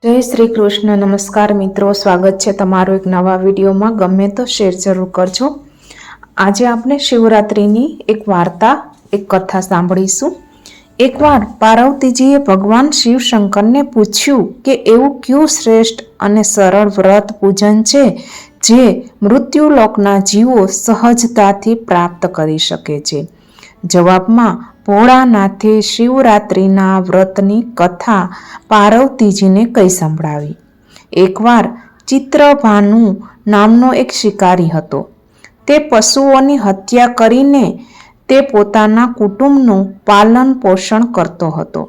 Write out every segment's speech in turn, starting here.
જય શ્રી કૃષ્ણ. નમસ્કાર મિત્રો, સ્વાગત છે તમારું એક નવા વિડીયોમાં. ગમે તો શેર જરૂર કરજો. આજે આપણે શિવરાત્રિની એક વાર્તા, એક કથા સાંભળીશું. એકવાર પાર્વતીજીએ ભગવાન શિવશંકરને પૂછ્યું કે એવું કયું શ્રેષ્ઠ અને સરળ વ્રત પૂજન છે જે મૃત્યુલોકના જીવો સહજતાથી પ્રાપ્ત કરી શકે છે. જવાબમાં ભોળાનાથે શિવરાત્રિના વ્રતની કથા પાર્વતીજીને કહી સંભળાવી. એકવાર ચિત્રભાનુ નામનો એક શિકારી હતો. તે પશુઓની હત્યા કરીને તે પોતાના કુટુંબનું પાલન પોષણ કરતો હતો.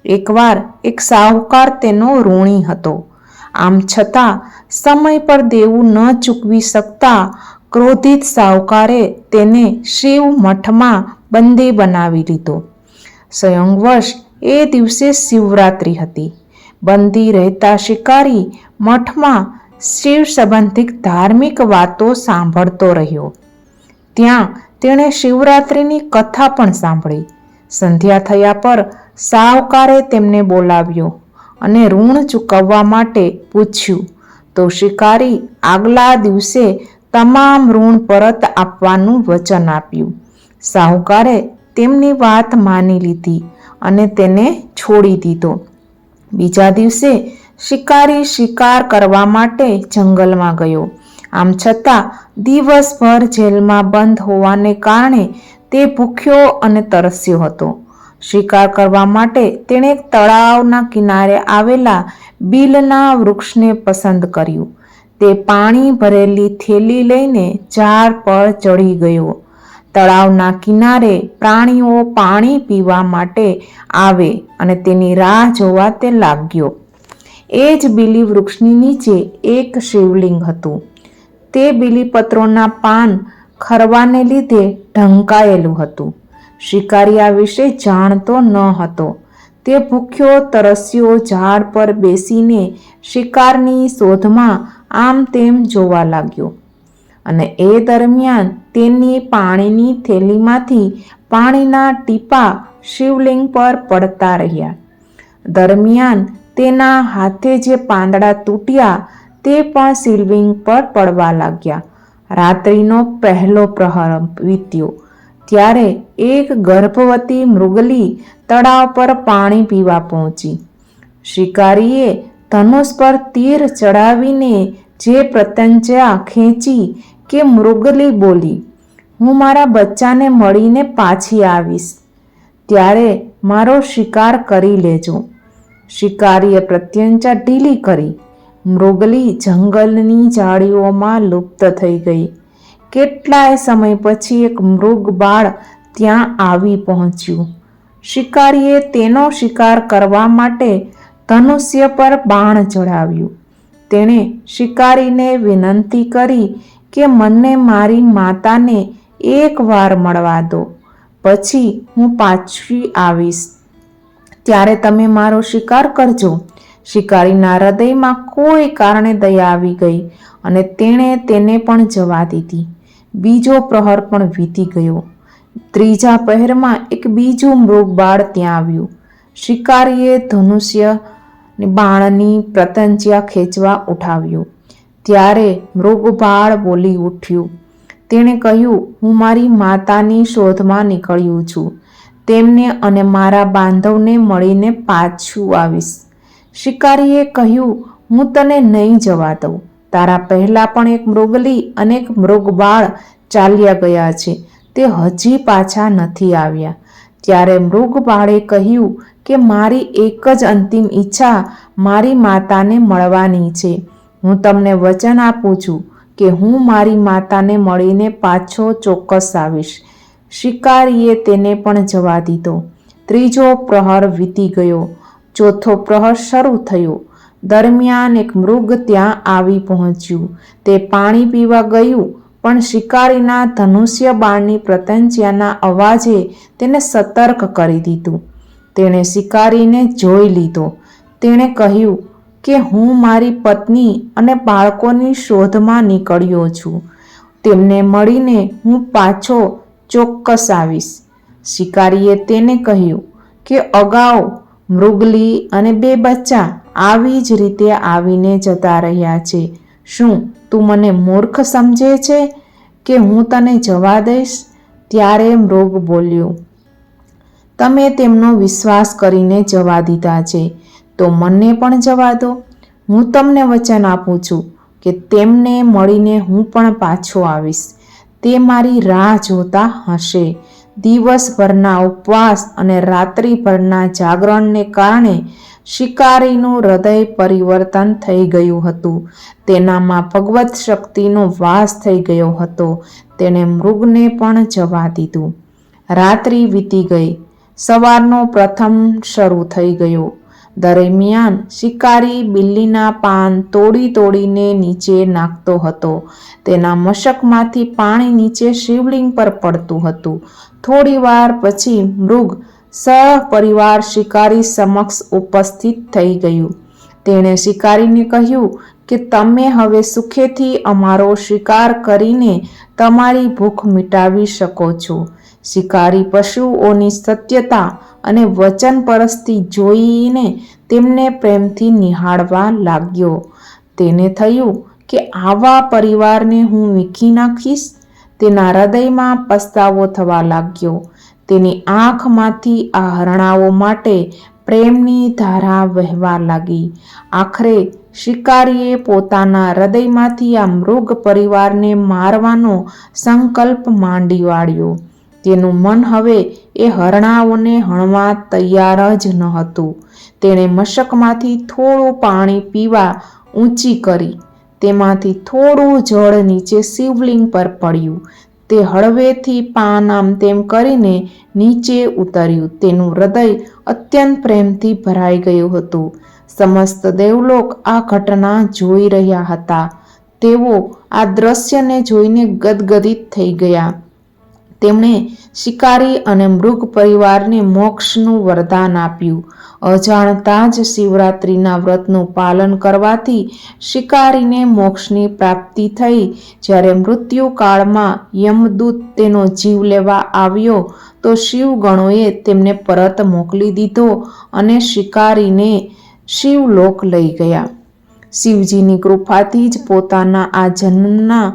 એકવાર એક સાહુકાર તેનો ઋણી હતો. આમ છતાં સમય પર દેવું ન ચૂકવી શકતા ક્રોધિત સાહુકારે તેને શિવ મઠમાં બંદી બનાવી લીધો. સંયોગવશ એ દિવસે શિવરાત્રિ હતી. બંદી રહેતા શિકારી મઠમાં શિવ સંબંધિત ધાર્મિક વાતો સાંભળતો રહ્યો. ત્યાં તેણે શિવરાત્રિની કથા પણ સાંભળી. સંધ્યા થયા પર સાહુકારે તેમને બોલાવ્યો અને ઋણ ચૂકવવા માટે પૂછ્યું તો શિકારી આગલા દિવસે તમામ ઋણ પરત આપવાનું વચન આપ્યું. સાહુકારે તેમની વાત માની લીધી અને તેને છોડી દીધો. બીજા દિવસે શિકારી શિકાર કરવા માટે જંગલમાં ગયો. આમ છતાં દિવસભર જેલમાં બંધ હોવાને કારણે તે ભૂખ્યો અને તરસ્યો હતો. શિકાર કરવા માટે તેણે એક તળાવના કિનારે આવેલા બીલના વૃક્ષને પસંદ કર્યું. તે પાણી ભરેલી થેલી લઈને ઝાડ પર ચડી ગયો. તળાવના કિનારે પ્રાણીઓ પાણી પીવા માટે આવે અને તેની રાહ જોવા તે લાગ્યો. એ જ બીલી વૃક્ષની નીચે એક શિવલિંગ હતું. તે બીલીપત્રોના પાન ખરવાને લીધે ઢંકાયેલું હતું. શિકારી આ વિશે જાણતો ન હતો. તે ભૂખ્યો તરસ્યો ઝાડ પર બેસીને શિકારની શોધમાં આમ તેમ જોવા લાગ્યો અને એ દરમિયાન તેની પાણીની થેલીમાંથી પાણીના ટીપા શિવલિંગ પર પડતા રહ્યા. દરમિયાન તેના હાથે જે પાંદડા તૂટ્યા તે પણ શિવલિંગ પર પડવા લાગ્યા. રાત્રિનો પહેલો પ્રહર વીત્યો ત્યારે એક ગર્ભવતી મૃગલી તળાવ પર પાણી પીવા પહોંચી. શિકારીએ ધનુષ પર તીર ચડાવીને જે પ્રત્યંજા ખેંચી કે મૃગલી બોલી, હું મારા બચ્ચાને મળીને પાછી આવીશ, ત્યારે મારો શિકાર કરી લેજો. શિકારીએ પ્રત્યંજા ઢીલી કરી. મૃગલી જંગલની ઝાડીઓમાં લુપ્ત થઈ ગઈ. કેટલાય સમય પછી એક મૃગ બાળ ત્યાં આવી પહોંચ્યું. શિકારીએ તેનો શિકાર કરવા માટે ધનુષ્ય પર બાણ ચડાવ્યું. તેણે શિકારીને વિનંતી કરી કે મને મારી માતાને એક વાર મળવા દો, પછી હું પાછી આવીશ, ત્યારે તમે મારો શિકાર કરજો. શિકારીના હૃદયમાં કોઈ કારણે દયા આવી ગઈ અને તેણે તેને પણ જવા દીધી. બીજો પ્રહર પણ વીતી ગયો. ત્રીજા પહેરમાં એક બીજું મૃગબાળ ત્યાં આવ્યું. શિકારીએ ધનુષ્ય બાણની પ્રત્યંજા ખેંચવા ઉઠાવ્યું ત્યારે મૃગબાળ બોલી ઉઠ્યું. તેણે કહ્યું, હું મારી માતાની શોધમાં નીકળ્યું છું. તેમને અને મારા બાંધવને મળીને પાછું આવીશ. શિકારીએ કહ્યું, હું તને નહીં જવા દઉં. તારા પહેલા પણ એક મૃગલી અને એક મૃગબાળ ચાલ્યા ગયા છે, તે હજી પાછા નથી આવ્યા. ત્યારે મૃગબાળે કહ્યું કે મારી એક જ અંતિમ ઈચ્છા મારી માતાને મળવાની છે. હું તમને વચન આપું છું કે હું મારી માતાને મળીને પાછો ચોક્કસ આવીશ. શિકારીએ તેને પણ જવા દીધો. ત્રીજો પ્રહર વીતી ગયો. ચોથો પ્રહર શરૂ થયો. દરમિયાન એક મૃગ ત્યાં આવી પહોંચ્યું. તે પાણી પીવા ગયું, પણ શિકારીના ધનુષ્ય બાણની પ્રત્યંજાના અવાજે તેને સતર્ક કરી દીધું. તેણે શિકારીને જોઈ લીધો. તેણે કહ્યું કે હું મારી પત્ની અને બાળકોની શોધમાં નીકળ્યો છું. તેમને મળીને હું પાછો ચોક્કસ આવીશ. શિકારીએ તેને કહ્યું કે અગાઉ મૃગલી અને 2 બચ્ચા આવી જ રીતે આવીને જતા રહ્યા છે. શું તું મને મૂર્ખ સમજે છે કે હું તને જવા દઈશ? ત્યારે મૃગ બોલ્યું, તમે તેમનો વિશ્વાસ કરીને જવા દીધા છે, તો મને પણ જવા દો. હું તમને વચન આપું છું કે તેમને મળીને હું પણ પાછો આવીશ. તે મારી રાહ જોતા હશે. દિવસભરના ઉપવાસ અને રાત્રિભરના જાગરણને કારણે શિકારીનું હૃદય પરિવર્તન થઈ ગયું હતું. તેનામાં ભગવત શક્તિનો વાસ થઈ ગયો હતો. તેણે મૃગને પણ જવા દીધું. રાત્રિ વીતી ગઈ. સવારનો પ્રથમ શરૂ થઈ ગયો. દરમિયાન શિકારી બિલ્લીના પાન તોડીને નીચે નાખતો હતો. તેના મશકમાંથી પાણી નીચે શિવલિંગ પર પડતું હતું. થોડી વાર પછી મૃગ સહપરિવાર શિકારી સમક્ષ ઉપસ્થિત થઈ ગયું. તેણે શિકારીને કહ્યું કે તમે હવે સુખેથી અમારો શિકાર કરીને તમારી ભૂખ મિટાવી શકો છો. શિકારી પશુઓની સત્યતા અને વચનપરસ્તી જોઈને તેમને પ્રેમથી નિહાળવા લાગ્યો. તેને થયું કે આવા પરિવારને હું વીખી નાખીશ. તેના હૃદયમાં પસ્તાવો થવા લાગ્યો. તેની આંખમાંથી આ હરણાઓ માટે પ્રેમની ધારા વહેવા લાગી. આખરે શિકારીએ પોતાના હૃદયમાંથી આ મૃગ પરિવારને મારવાનો સંકલ્પ માંડી વાળ્યો. તેનું મન હવે એ હરણાઓને હણવા તૈયાર જ ન હતું. તેણે મશકમાંથી થોડું પાણી પીવા ઊંચી કરી. તેમાંથી થોડું જળ નીચે શિવલિંગ પર પડ્યું. તે હળવેથી પાન આમ તેમ કરીને નીચે ઉતર્યું. તેનું હૃદય અત્યંત પ્રેમથી ભરાઈ ગયું હતું. સમસ્ત દેવલોક આ ઘટના જોઈ રહ્યા હતા. તેઓ આ દ્રશ્યને જોઈને ગદગદિત થઈ ગયા. તેમણે શિકારી અને મૃગ પરિવારને મોક્ષનું વરદાન આપ્યું. અજાણતા જ શિવરાત્રિના વ્રતનું પાલન કરવાથી શિકારીને મોક્ષની પ્રાપ્તિ થઈ. જ્યારે મૃત્યુકાળમાં યમદૂત તેનો જીવ લેવા આવ્યો તો શિવગણોએ તેમને પરત મોકલી દીધો અને શિકારીને શિવલોક લઈ ગયા. શિવજીની કૃપાથી જ પોતાના આ જન્મના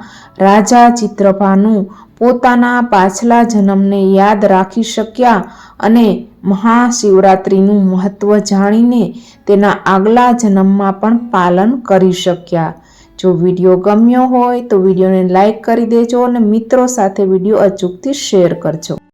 રાજા ચિત્રભાનુ પોતાના પાછલા જન્મને યાદ રાખી શક્યા અને મહાશિવરાત્રિનું મહત્વ જાણીને તેના આગલા જન્મમાં પણ પાલન કરી શક્યા. જો વિડીયો ગમ્યો હોય તો વિડીયોને લાઈક કરી દેજો અને મિત્રો સાથે વિડીયો અચૂકથી શેર કરજો.